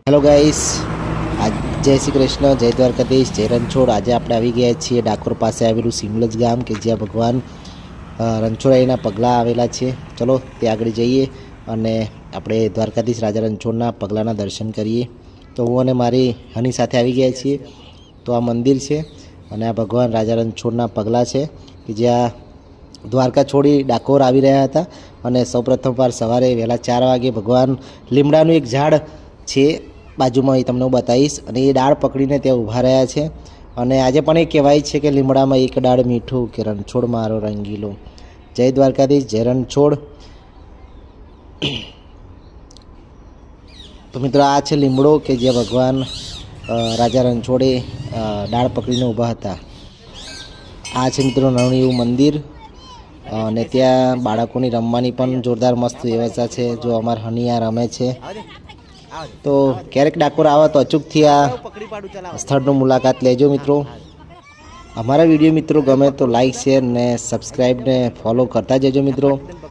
Hello guys, જય શ્રી કૃષ્ણ, જય દ્વારકાધીશ, જય રણછોડ। આજે આપણે આવી ગયા છીએ ડાકોર પાસે આવેલું સિમલજ ગામ કે જ્યાં ભગવાન રણછોડરાયના પગલાં આવેલા છે। ચલો ત્યાં આગળ જઈએ અને આપણે દ્વારકાધીશ રાજા રણછોડના પગલાંના દર્શન કરીએ। તો હું અને મારી હની સાથે આવી ગયા છીએ। તો આ મંદિર છે અને આ ભગવાન રાજા રણછોડના પગલાં છે કે જ્યાં દ્વારકા છોડી ડાકોર આવી રહ્યા હતા અને સૌપ્રથમવાર સવારે વહેલા 4 વાગે ભગવાન લીમડાનું એક ઝાડ છે બાજુમાં, એ તમને હું બતાવીશ, અને એ ડાળ પકડીને ત્યાં ઊભા રહ્યા છે। અને આજે પણ એ કહેવાય છે કે લીમડામાં એક ડાળ મીઠું, કે રણછોડ મારો રંગીલો। જય દ્વારકાધીશ, જય રણછોડ। તો મિત્રો આ છે લીમડો કે જ્યાં ભગવાન રાજા રણછોડે ડાળ પકડીને ઊભા હતા। આ છે મિત્રો નાનું એવું મંદિર અને ત્યાં બાળકોની રમવાની પણ જોરદાર મસ્ત વ્યવસ્થા છે। જો અમાર હનિયા રમે છે। તો ક્યારેક ડાકોર આવો તો અચૂકથી આ સ્થળની મુલાકાત લેજો મિત્રો। અમારા વિડીયો મિત્રો ગમે તો લાઈક, શેર ને સબસ્ક્રાઈબ ને ફોલો કરતા જજો મિત્રો।